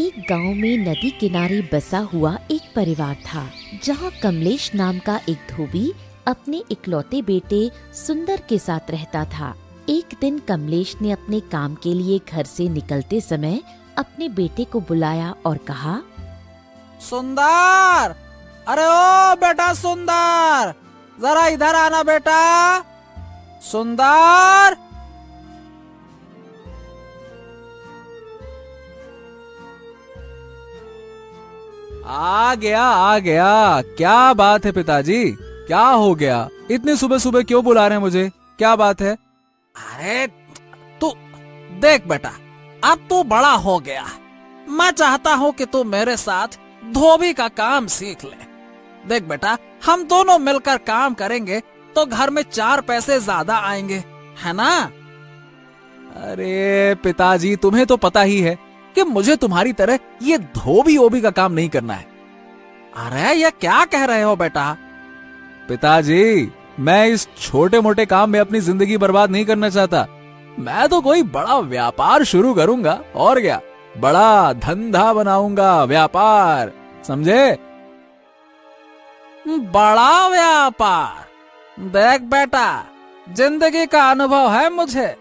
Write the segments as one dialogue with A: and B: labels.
A: एक गांव में नदी किनारे बसा हुआ एक परिवार था, जहां कमलेश नाम का एक धोबी अपने इकलौते बेटे सुंदर के साथ रहता था। एक दिन कमलेश ने अपने काम के लिए घर से निकलते समय अपने बेटे को बुलाया और कहा,
B: सुंदर, अरे ओ बेटा सुंदर, जरा इधर आना बेटा। सुंदर, आ गया। क्या बात है पिताजी, क्या हो गया? इतनी सुबह सुबह क्यों बुला रहे हैं मुझे? क्या बात है? अरे तू देख बेटा, अब तू बड़ा हो गया। मैं चाहता हूँ कि तू मेरे साथ धोबी का काम सीख ले। देख बेटा, हम दोनों मिलकर काम करेंगे तो घर में 4 पैसे ज्यादा आएंगे, है ना? अरे पिताजी, तुम्हें तो पता ही है कि मुझे तुम्हारी तरह ये धोबी ओबी का काम नहीं करना है। अरे ये क्या कह रहे हो बेटा? पिताजी, मैं इस छोटे मोटे काम में अपनी जिंदगी बर्बाद नहीं करना चाहता। मैं तो कोई बड़ा व्यापार शुरू करूंगा, और क्या, बड़ा धंधा बनाऊंगा, व्यापार, समझे? बड़ा व्यापार? देख बेटा, जिंदगी का अनुभव है मुझे।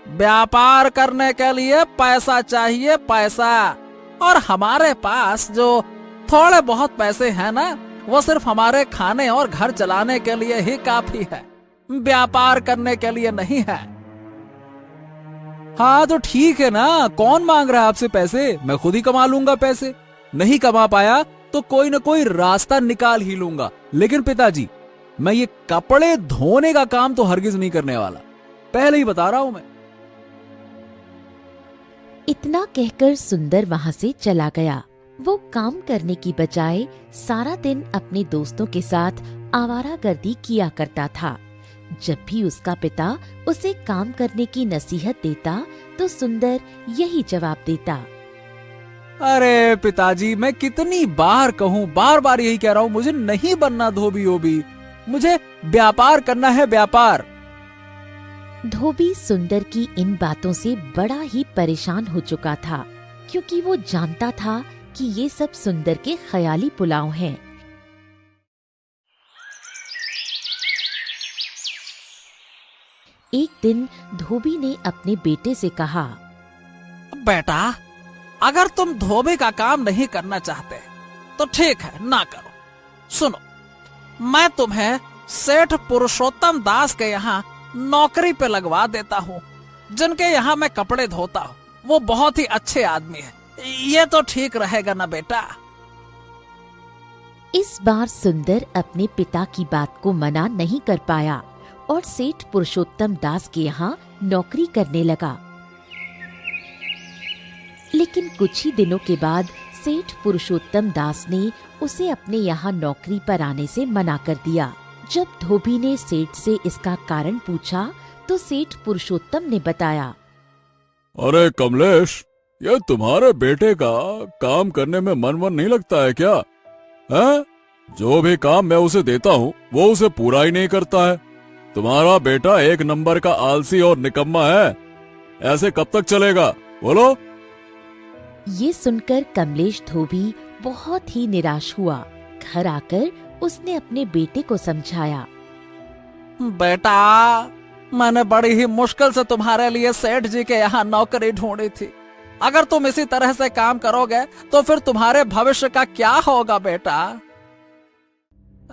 B: व्यापार करने के लिए पैसा चाहिए, पैसा। और हमारे पास जो थोड़े बहुत पैसे हैं ना, वो सिर्फ हमारे खाने और घर चलाने के लिए ही काफी है, व्यापार करने के लिए नहीं है। हाँ तो ठीक है ना, कौन मांग रहा है आपसे पैसे? मैं खुद ही कमा लूंगा पैसे। नहीं कमा पाया तो कोई ना कोई रास्ता निकाल ही लूंगा। लेकिन पिताजी, मैं ये कपड़े धोने का काम तो हरगिज नहीं करने वाला, पहले ही बता रहा हूं मैं।
A: इतना कहकर सुंदर वहाँ से चला गया। वो काम करने की बजाय सारा दिन अपने दोस्तों के साथ आवारागर्दी किया करता था। जब भी उसका पिता उसे काम करने की नसीहत देता तो सुंदर यही जवाब देता,
B: अरे पिताजी, मैं कितनी बार कहूँ, बार बार यही कह रहा हूँ, मुझे नहीं बनना धोबी ओबी, मुझे व्यापार करना है, व्यापार।
A: धोबी सुंदर की इन बातों से बड़ा ही परेशान हो चुका था, क्योंकि वो जानता था कि ये सब सुंदर के ख्याली पुलाव हैं। एक दिन धोबी ने अपने बेटे से कहा,
B: बेटा, अगर तुम धोबी का काम नहीं करना चाहते तो ठीक है, ना करो। सुनो, मैं तुम्हें सेठ पुरुषोत्तम दास के यहाँ नौकरी पे लगवा देता हूँ, जिनके यहाँ मैं कपड़े धोता हूँ। वो बहुत ही अच्छे आदमी है, ये तो ठीक रहेगा ना बेटा?
A: इस बार सुंदर अपने पिता की बात को मना नहीं कर पाया और सेठ पुरुषोत्तम दास के यहाँ नौकरी करने लगा। लेकिन कुछ ही दिनों के बाद सेठ पुरुषोत्तम दास ने उसे अपने यहाँ नौकरी पर आने से मना कर दिया। जब धोबी ने सेठ से इसका कारण पूछा तो सेठ पुरुषोत्तम ने बताया,
C: अरे कमलेश, ये तुम्हारे बेटे का काम करने में मन नहीं लगता है क्या? है? जो भी काम मैं उसे देता हूँ वो उसे पूरा ही नहीं करता है। तुम्हारा बेटा एक नंबर का आलसी और निकम्मा है। ऐसे कब तक चलेगा, बोलो?
A: ये सुनकर कमलेश धोबी बहुत ही निराश हुआ। घर आकर उसने अपने बेटे को समझाया,
B: बेटा, मैंने बड़ी ही मुश्किल से तुम्हारे लिए सेठ जी के यहाँ नौकरी ढूंढी थी। अगर तुम इसी तरह से काम करोगे तो फिर तुम्हारे भविष्य का क्या होगा बेटा?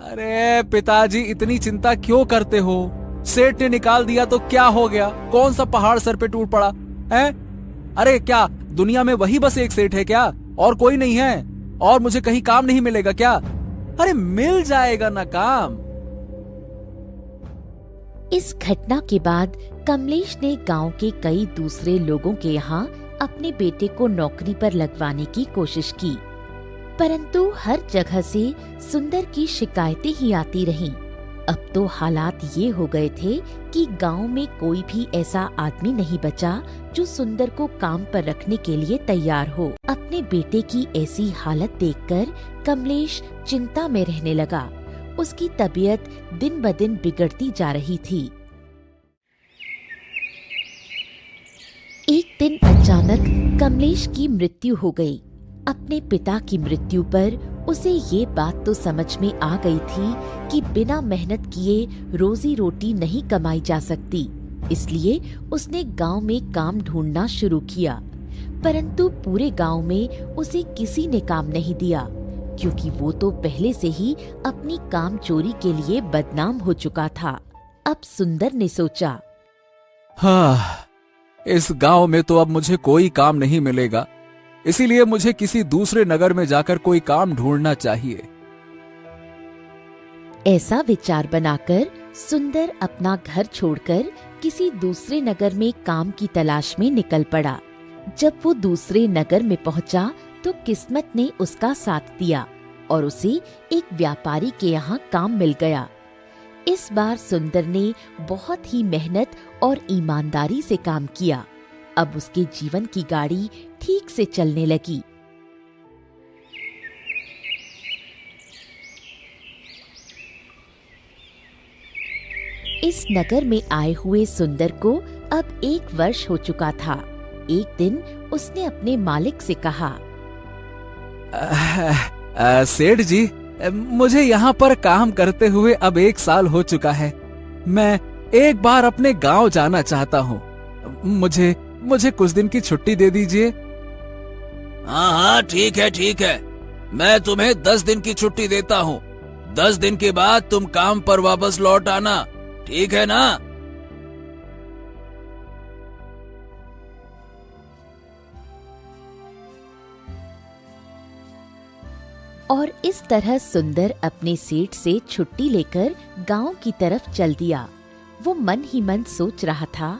B: अरे पिताजी, इतनी चिंता क्यों करते हो? सेठ ने निकाल दिया तो क्या हो गया? कौन सा पहाड़ सर पे टूट पड़ा है? अरे क्या दुनिया में वही बस एक सेठ है क्या? और कोई नहीं है? और मुझे कहीं काम नहीं मिलेगा क्या? अरे मिल जाएगा ना काम।
A: इस घटना के बाद कमलेश ने गांव के कई दूसरे लोगों के यहाँ अपने बेटे को नौकरी पर लगवाने की कोशिश की, परंतु हर जगह से सुंदर की शिकायतें ही आती रहीं। अब तो हालात ये हो गए थे कि गांव में कोई भी ऐसा आदमी नहीं बचा जो सुंदर को काम पर रखने के लिए तैयार हो। अपने बेटे की ऐसी हालत देखकर कमलेश चिंता में रहने लगा। उसकी तबीयत दिन ब दिन बिगड़ती जा रही थी। एक दिन अचानक कमलेश की मृत्यु हो गई। अपने पिता की मृत्यु पर उसे ये बात तो समझ में आ गई थी कि बिना मेहनत किए रोजी रोटी नहीं कमाई जा सकती, इसलिए उसने गांव में काम ढूंढना शुरू किया। परंतु पूरे गांव में उसे किसी ने काम नहीं दिया, क्योंकि वो तो पहले से ही अपनी काम चोरी के लिए बदनाम हो चुका था। अब सुंदर ने सोचा,
B: हाँ, इस गांव में तो अब मुझे कोई काम नहीं मिलेगा, इसीलिए मुझे किसी दूसरे नगर में जाकर कोई काम ढूंढना चाहिए।
A: ऐसा विचार बनाकर सुंदर अपना घर छोड़कर किसी दूसरे नगर में काम की तलाश में निकल पड़ा। जब वो दूसरे नगर में पहुंचा तो किस्मत ने उसका साथ दिया और उसे एक व्यापारी के यहाँ काम मिल गया। इस बार सुंदर ने बहुत ही मेहनत और ईमानदारी से काम किया। अब उसके जीवन की गाड़ी ठीक से चलने लगी। इस नगर में आए हुए सुंदर को अब 1 वर्ष हो चुका था। एक दिन उसने अपने मालिक से कहा,
B: सेठ जी, मुझे यहाँ पर काम करते हुए अब 1 साल हो चुका है। मैं एक बार अपने गांव जाना चाहता हूँ। मुझे कुछ दिन की छुट्टी दे दीजिए।
C: हाँ हाँ, ठीक है, मैं तुम्हें 10 दिन की छुट्टी देता हूँ। 10 दिन के बाद तुम काम पर वापस लौट आना, ठीक है ना?
A: और इस तरह सुंदर अपने सेठ से छुट्टी लेकर गांव की तरफ चल दिया। वो मन ही मन सोच रहा था,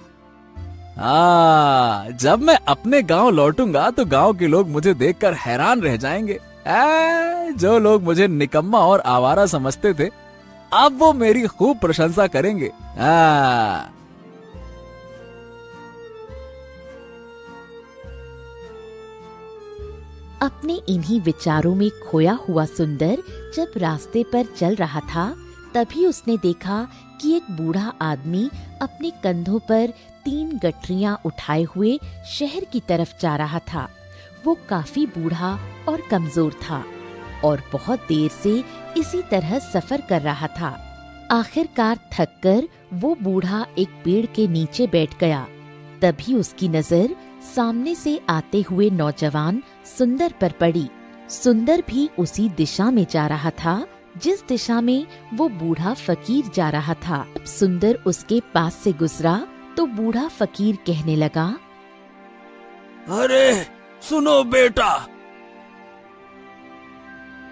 B: जब मैं अपने गांव लौटूंगा तो गांव के लोग मुझे देखकर हैरान रह जाएंगे। जो लोग मुझे निकम्मा और आवारा समझते थे, अब वो मेरी खूब प्रशंसा करेंगे।
A: अपने इन्हीं विचारों में खोया हुआ सुंदर जब रास्ते पर चल रहा था, तभी उसने देखा कि एक बूढ़ा आदमी अपने कंधों पर 3 गठरियां उठाए हुए शहर की तरफ जा रहा था। वो काफी बूढ़ा और कमजोर था और बहुत देर से इसी तरह सफर कर रहा था। आखिरकार थककर वो बूढ़ा एक पेड़ के नीचे बैठ गया। तभी उसकी नजर सामने से आते हुए नौजवान सुंदर पर पड़ी। सुंदर भी उसी दिशा में जा रहा था जिस दिशा में वो बूढ़ा फकीर जा रहा था। सुंदर उसके पास से गुजरा तो बूढ़ा फकीर कहने लगा,
C: अरे सुनो बेटा,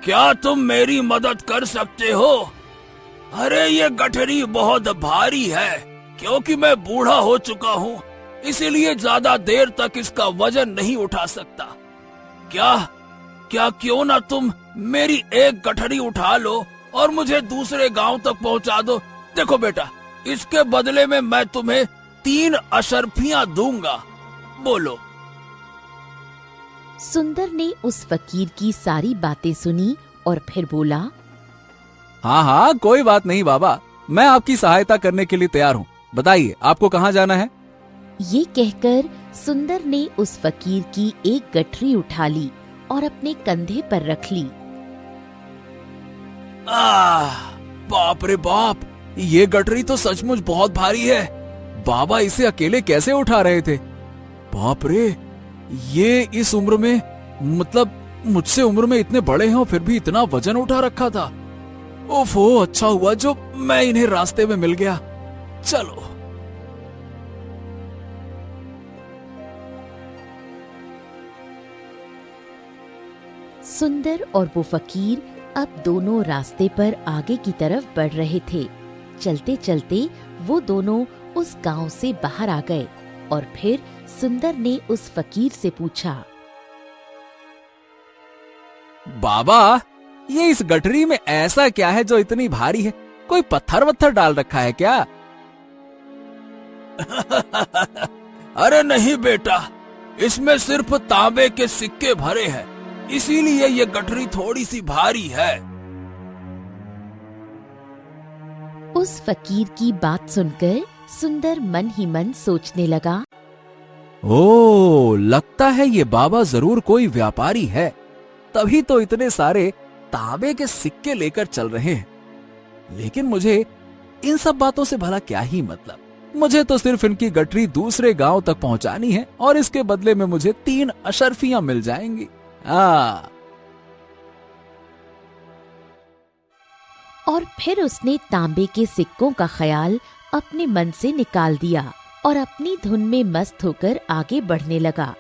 C: क्या तुम मेरी मदद कर सकते हो? अरे ये गठरी बहुत भारी है, क्योंकि मैं बूढ़ा हो चुका हूँ, इसीलिए ज्यादा देर तक इसका वजन नहीं उठा सकता। क्या क्यों ना तुम मेरी एक गठरी उठा लो और मुझे दूसरे गांव तक पहुंचा दो। देखो बेटा, इसके बदले में मैं तुम्हें 3 अशर्फियां दूंगा। बोलो।
A: सुंदर ने उस फकीर की सारी बातें सुनी और फिर बोला,
B: हाँ, कोई बात नहीं बाबा, मैं आपकी सहायता करने के लिए तैयार हूँ। बताइए, आपको कहाँ जाना है?
A: ये कहकर सुंदर ने उस फकीर की एक गठरी उठा ली और अपने कंधे पर रख ली।
C: बाप रे बाप, ये गठरी तो सचमुच बहुत भारी है।
B: बाबा इसे अकेले कैसे उठा रहे थे? बाप रे, ये इस उम्र में, मतलब मुझसे उम्र में इतने बड़े हैं और फिर भी इतना वजन उठा रखा था। ओफो, अच्छा हुआ जो मैं इन्हें रास्ते में मिल गया। चलो।
A: सुंदर और वो फकीर अब दोनों रास्ते पर आगे की तरफ बढ़ रहे थे। चलते चलते वो दोनों उस गांव से बाहर आ गए और फिर सुंदर ने उस फकीर से पूछा,
B: बाबा, ये इस गठरी में ऐसा क्या है जो इतनी भारी है? कोई पत्थर वत्थर डाल रखा है क्या?
C: अरे नहीं बेटा, इसमें सिर्फ तांबे के सिक्के भरे हैं, इसीलिए ये गठरी थोड़ी सी भारी है।
A: उस फकीर की बात सुनकर सुंदर मन ही मन सोचने लगा,
B: ओ, लगता है ये बाबा जरूर कोई व्यापारी है। तभी तो इतने सारे तांबे के सिक्के लेकर चल रहे हैं। लेकिन मुझे इन सब बातों से भला क्या ही मतलब, मुझे तो सिर्फ इनकी गठरी दूसरे गांव तक पहुंचानी है और इसके बदले में मुझे 3 अशर्फियां मिल जाएंगी।
A: और फिर उसने तांबे के सिक्कों का ख्याल अपने मन से निकाल दिया और अपनी धुन में मस्त होकर आगे बढ़ने लगा।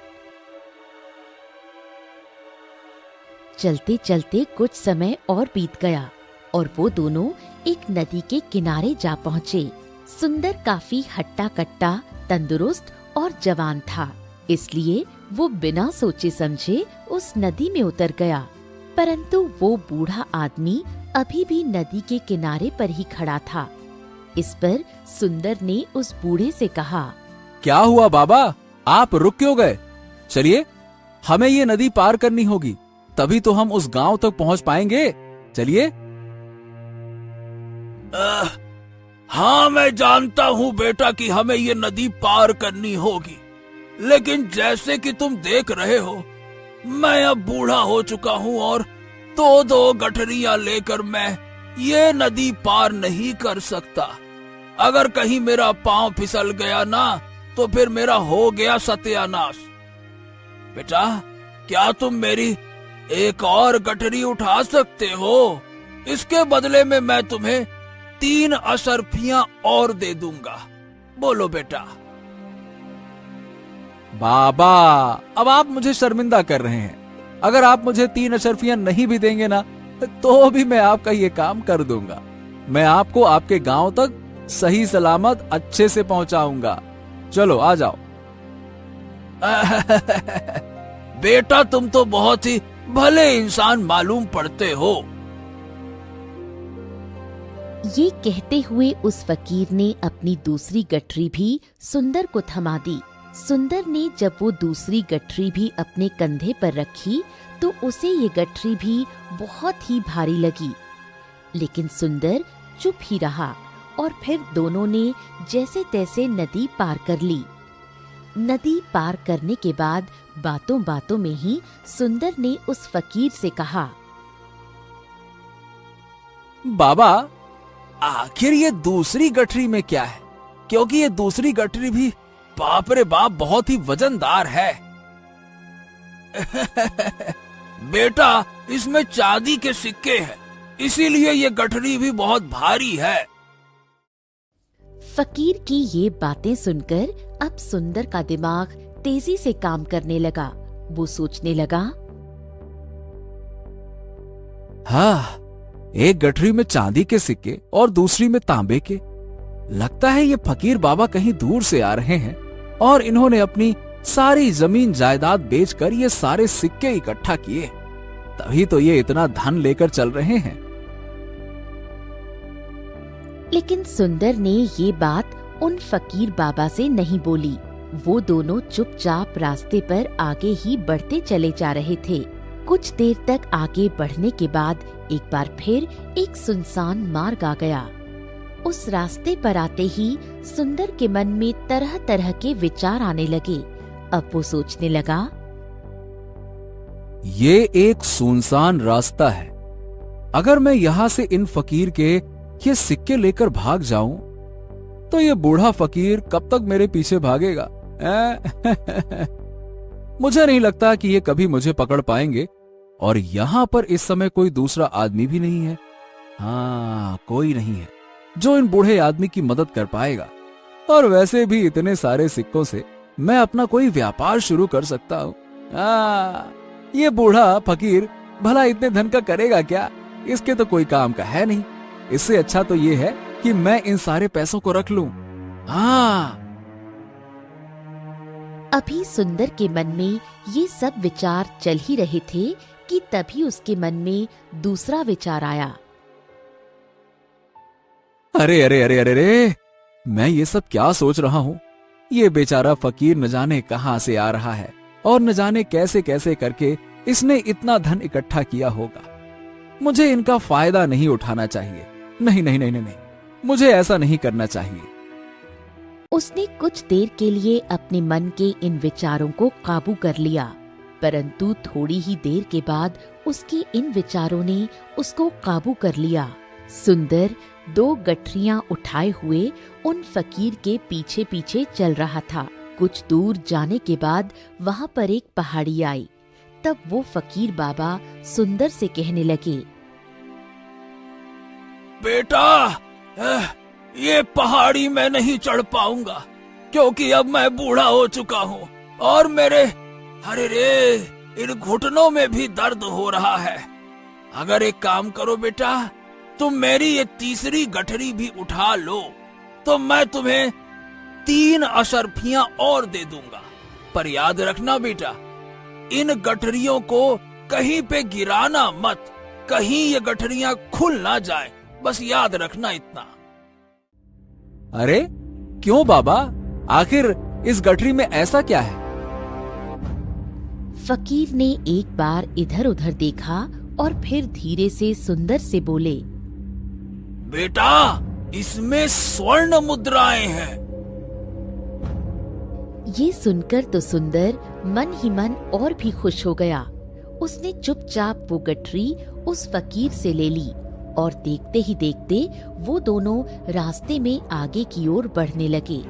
A: चलते चलते कुछ समय और बीत गया और वो दोनों एक नदी के किनारे जा पहुंचे। सुंदर काफी हट्टा कट्टा, तंदुरुस्त और जवान था, इसलिए वो बिना सोचे समझे उस नदी में उतर गया। परंतु वो बूढ़ा आदमी अभी भी नदी के किनारे पर ही खड़ा था। इस पर सुंदर ने उस बूढ़े से कहा,
B: क्या हुआ बाबा, आप रुक क्यों गए? चलिए, हमें ये नदी पार करनी होगी, तभी तो हम उस गांव तक पहुंच पाएंगे। चलिए।
C: हाँ, मैं जानता हूँ बेटा कि हमें ये नदी पार करनी होगी, लेकिन जैसे कि तुम देख रहे हो, मैं अब बूढ़ा हो चुका हूँ और 2-2 गठरियां लेकर मैं ये नदी पार नहीं कर सकता। अगर कहीं मेरा पांव फिसल गया ना, तो फिर मेरा हो गया सत्यानाश। बेटा, क्या तुम मेरी एक और गठरी उठा सकते हो? इसके बदले में मैं तुम्हें 3 अशर्फियां और दे दूंगा। बोलो बेटा।
B: बाबा, अब आप मुझे शर्मिंदा कर रहे हैं। अगर आप मुझे 3 अशर्फियां नहीं भी देंगे ना, तो भी मैं आपका ये काम कर दूंगा। मैं आपको आपके गांव तक सही सलामत अच्छे से पहुंचाऊंगा। चलो, आ जाओ।
C: बेटा, तुम तो बहुत ही भले इंसान मालूम पड़ते हो।
A: ये कहते हुए उस फकीर ने अपनी दूसरी गठरी भी सुंदर को थमा दी। सुंदर ने जब वो दूसरी गठरी भी अपने कंधे पर रखी तो उसे ये गठरी भी बहुत ही भारी लगी, लेकिन सुंदर चुप ही रहा और फिर दोनों ने जैसे तैसे नदी पार कर ली। नदी पार करने के बाद बातों बातों में ही सुंदर ने उस फकीर से कहा,
B: बाबा, आखिर ये दूसरी गठरी में क्या है? क्योंकि ये दूसरी गठरी भी बाप रे बाप बहुत ही वजनदार है।
C: बेटा, इसमें चांदी के सिक्के हैं, इसीलिए ये गठरी भी बहुत भारी है।
A: फकीर की ये बातें सुनकर अब सुंदर का दिमाग तेजी से काम करने लगा। वो सोचने लगा,
B: हाँ, एक गठरी में चांदी के सिक्के और दूसरी में तांबे के। लगता है ये फकीर बाबा कहीं दूर से आ रहे हैं और इन्होंने अपनी सारी जमीन जायदाद बेचकर ये सारे सिक्के इकट्ठा किए, तभी तो ये इतना धन लेकर चल रहे हैं।
A: लेकिन सुंदर ने ये बात उन फकीर बाबा से नहीं बोली। वो दोनों चुपचाप रास्ते पर आगे ही बढ़ते चले जा रहे थे। कुछ देर तक आगे बढ़ने के बाद एक बार फिर एक सुनसान मार्ग आ गया। उस रास्ते पर आते ही सुंदर के मन में तरह तरह के विचार आने लगे। अब वो सोचने लगा,
B: ये एक सुनसान रास्ता है। अगर मैं यहाँ से इन फकीर के ये सिक्के लेकर भाग जाऊं, तो ये बूढ़ा फकीर कब तक मेरे पीछे भागेगा? मुझे नहीं लगता कि ये कभी मुझे पकड़ पाएंगे। और यहाँ पर इस समय कोई दूसरा आदमी भी नहीं है। हाँ, कोई नहीं है जो इन बूढ़े आदमी की मदद कर पाएगा। और वैसे भी इतने सारे सिक्कों से मैं अपना कोई व्यापार शुरू कर सकता हूँ। ये बूढ़ा फकीर भला इतने धन का करेगा क्या? इसके तो कोई काम का है नहीं। इससे अच्छा तो ये है कि मैं इन सारे पैसों को रख लूं। हाँ।
A: अभी सुंदर के मन में ये सब विचार चल ही रहे थे कि तभी उसके मन में दूसरा विचार आया।
B: अरे अरे अरे अरे अरे, मैं ये सब क्या सोच रहा हूँ? ये बेचारा फकीर न जाने कहाँ से आ रहा है और न जाने कैसे कैसे करके इसने इतना धन इकट्ठा किया होगा। मुझे इनका फायदा नहीं उठाना चाहिए। नहीं नहीं नहीं नहीं, नहीं। मुझे ऐसा नहीं करना चाहिए।
A: उसने कुछ देर के लिए अपने मन के इन विचारों को काबू कर लिया, परंतु थोड़ी ही देर के बाद उसके इन विचारों ने उसको काबू कर लिया। सुंदर 2 गठरियां उठाए हुए उन फकीर के पीछे पीछे चल रहा था। कुछ दूर जाने के बाद वहां पर एक पहाड़ी आई। तब वो फकीर बाबा सुंदर से कहने लगे,
C: बेटा, ये पहाड़ी मैं नहीं चढ़ पाऊंगा, क्योंकि अब मैं बूढ़ा हो चुका हूँ और मेरे इन घुटनों में भी दर्द हो रहा है। अगर एक काम करो बेटा, तुम मेरी ये तीसरी गठरी भी उठा लो तो मैं तुम्हें 3 अशर्फियां और दे दूंगा। पर याद रखना बेटा, इन गठरियों को कहीं पे गिराना मत, कहीं ये गठरियां खुल ना जाए, बस याद रखना इतना।
B: अरे क्यों बाबा, आखिर इस गठरी में ऐसा क्या है?
A: फकीर ने एक बार इधर उधर देखा और फिर धीरे से सुंदर से बोले,
C: बेटा, इसमें स्वर्ण मुद्राएं हैं।
A: ये सुनकर तो सुंदर मन ही मन और भी खुश हो गया। उसने चुपचाप वो गठरी उस फकीर से ले ली और देखते ही देखते वो दोनों रास्ते में आगे की ओर बढ़ने लगे।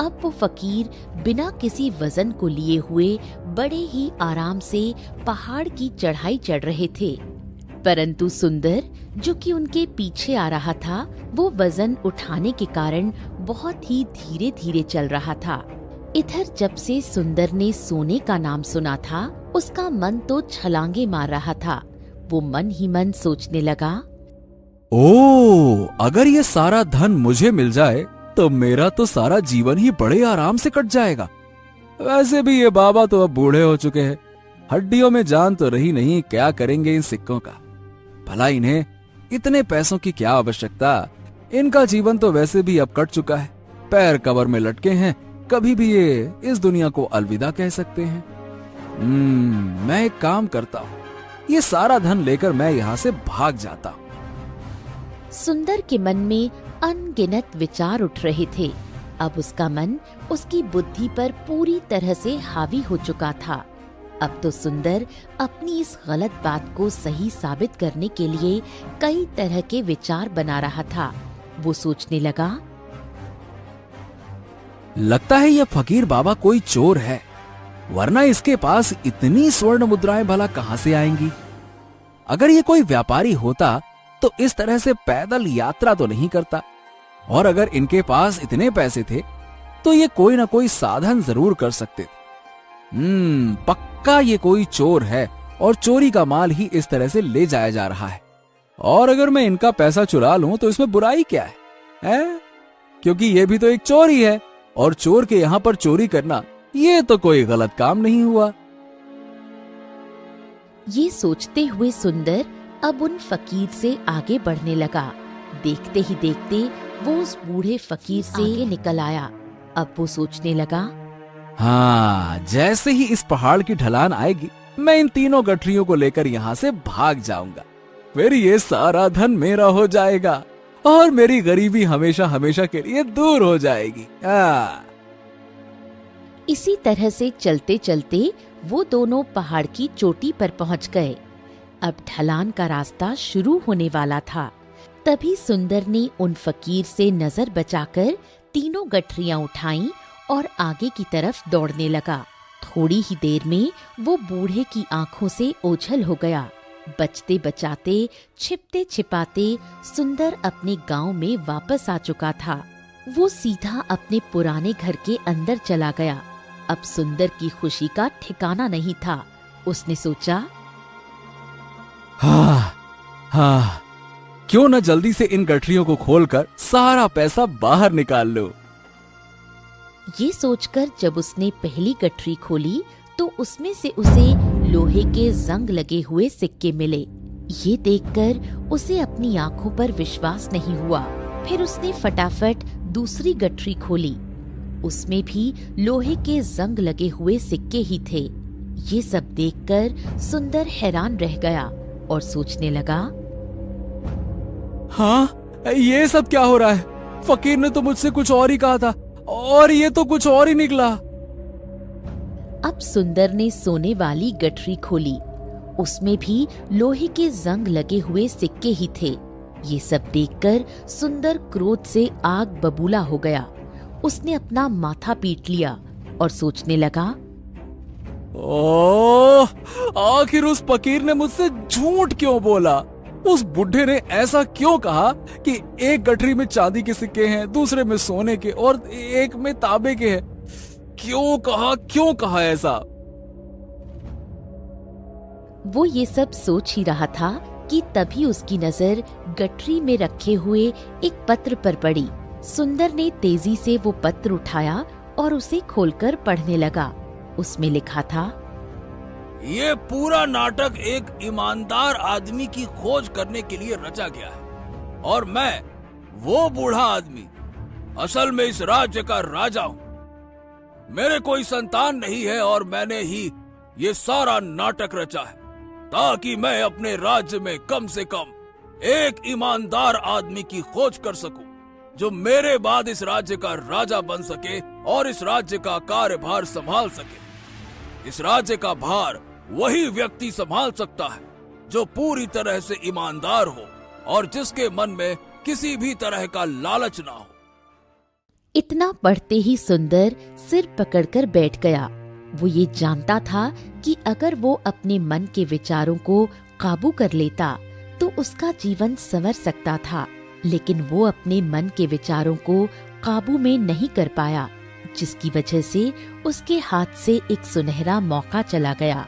A: अब वो फकीर बिना किसी वजन को लिए हुए बड़े ही आराम से पहाड़ की चढ़ाई चढ़ रहे थे, परंतु सुंदर जो कि उनके पीछे आ रहा था, वो वजन उठाने के कारण बहुत ही धीरे धीरे चल रहा था। इधर जब से सुंदर ने सोने का नाम सुना था, उसका मन तो छलांगे मार रहा था। वो मन ही मन सोचने लगा,
B: ओ, अगर ये सारा धन मुझे मिल जाए तो मेरा तो सारा जीवन ही बड़े आराम से कट जाएगा। वैसे भी ये बाबा तो अब बूढ़े हो चुके हैं, हड्डियों में जान तो रही नहीं, क्या करेंगे इन सिक्कों का? भला इन्हें इतने पैसों की क्या आवश्यकता? इनका जीवन तो वैसे भी अब कट चुका है, पैर कब्र में लटके हैं, कभी भी ये इस दुनिया को अलविदा कह सकते हैं। मैं एक काम करता हूँ, ये सारा धन लेकर मैं यहाँ से भाग जाता हूँ।
A: सुंदर के मन में अनगिनत विचार उठ रहे थे। अब उसका मन उसकी बुद्धि पर पूरी तरह से हावी हो चुका था। अब तो सुंदर अपनी इस गलत बात को सही साबित करने के लिए कई तरह के विचार बना रहा था। वो सोचने लगा,
B: लगता है यह फकीर बाबा कोई चोर है, वरना इसके पास इतनी स्वर्ण मुद्राएं भला कहां से आएंगी? अगर ये कोई व्यापारी होता तो इस तरह से पैदल यात्रा तो नहीं करता, और अगर इनके पास इतने पैसे थे तो ये कोई ना कोई साधन जरूर कर सकते थे। पक्का ये कोई चोर है और चोरी का माल ही इस तरह से ले जाया जा रहा है। और अगर मैं इनका पैसा चुरा लूं तो इसमें बुराई क्या है? क्योंकि ये भी तो एक चोर ही है, और चोर के यहाँ पर चोरी करना ये तो कोई गलत काम नहीं हुआ।
A: ये सोचते हुए सुंदर अब उन फकीर से आगे बढ़ने लगा। देखते ही देखते वो उस बूढ़े फकीर से आगे निकल आया। अब वो सोचने लगा,
B: हाँ, जैसे ही इस पहाड़ की ढलान आएगी मैं इन तीनों गठरियों को लेकर यहाँ से भाग जाऊंगा, फिर ये सारा धन मेरा हो जाएगा और मेरी गरीबी हमेशा हमेशा के लिए दूर हो जाएगी।
A: इसी तरह से चलते चलते वो दोनों पहाड़ की चोटी पर पहुंच गए। अब ढलान का रास्ता शुरू होने वाला था। तभी सुंदर ने उन फकीर से नजर बचाकर तीनों गठरियां उठाईं और आगे की तरफ दौड़ने लगा। थोड़ी ही देर में वो बूढ़े की आंखों से ओझल हो गया। बचते बचाते, छिपते छिपाते सुंदर अपने गांव में वापस आ चुका था। वो सीधा अपने पुराने घर के अंदर चला गया। अब सुंदर की खुशी का ठिकाना नहीं था। उसने सोचा,
B: हाँ, क्यों न जल्दी से इन गठरियों को खोलकर सारा पैसा बाहर निकाल लो।
A: ये सोचकर जब उसने पहली गठरी खोली तो उसमें से उसे लोहे के जंग लगे हुए सिक्के मिले। ये देखकर उसे अपनी आंखों पर विश्वास नहीं हुआ। फिर उसने फटाफट दूसरी गठरी खोली। उसमें भी लोहे के जंग लगे हुए सिक्के ही थे। ये सब देखकर सुंदर हैरान रह गया और सोचने लगा,
B: हाँ, ये सब क्या हो रहा है? फकीर ने तो मुझसे कुछ और ही कहा था और ये तो कुछ और ही निकला।
A: अब सुंदर ने सोने वाली गठरी खोली। उसमें भी लोहे के जंग लगे हुए सिक्के ही थे। ये सब देखकर सुंदर क्रोध से आग बबूला हो गया। उसने अपना माथा पीट लिया और सोचने लगा,
B: ओह, आखिर उस फकीर ने मुझसे झूठ क्यों बोला? उस बुढ़े ने ऐसा क्यों कहा कि एक गठरी में चांदी के सिक्के हैं, दूसरे में सोने के और एक में तांबे के हैं? क्यों कहा ऐसा?
A: वो ये सब सोच ही रहा था कि तभी उसकी नजर गठरी में रखे हुए एक पत्र पर पड़ी। सुंदर ने तेजी से वो पत्र उठाया और उसे खोलकर पढ़ने लगा। उसमें लिखा था,
C: ये पूरा नाटक एक ईमानदार आदमी की खोज करने के लिए रचा गया है और मैं वो बूढ़ा आदमी असल में इस राज्य का राजा हूँ। मेरे कोई संतान नहीं है और मैंने ही ये सारा नाटक रचा है ताकि मैं अपने राज्य में कम से कम एक ईमानदार आदमी की खोज कर सकूं जो मेरे बाद इस राज्य का राजा बन सके और इस राज्य का कार्यभार संभाल सके। इस राज्य का भार वही व्यक्ति संभाल सकता है जो पूरी तरह से ईमानदार हो और जिसके मन में किसी भी तरह का लालच ना हो।
A: इतना पढ़ते ही सुंदर सिर पकड़कर बैठ गया। वो ये जानता था कि अगर वो अपने मन के विचारों को काबू कर लेता तो उसका जीवन संवर सकता था, लेकिन वो अपने मन के विचारों को काबू में नहीं कर पाया, जिसकी वजह से उसके हाथ से एक सुनहरा मौका चला गया।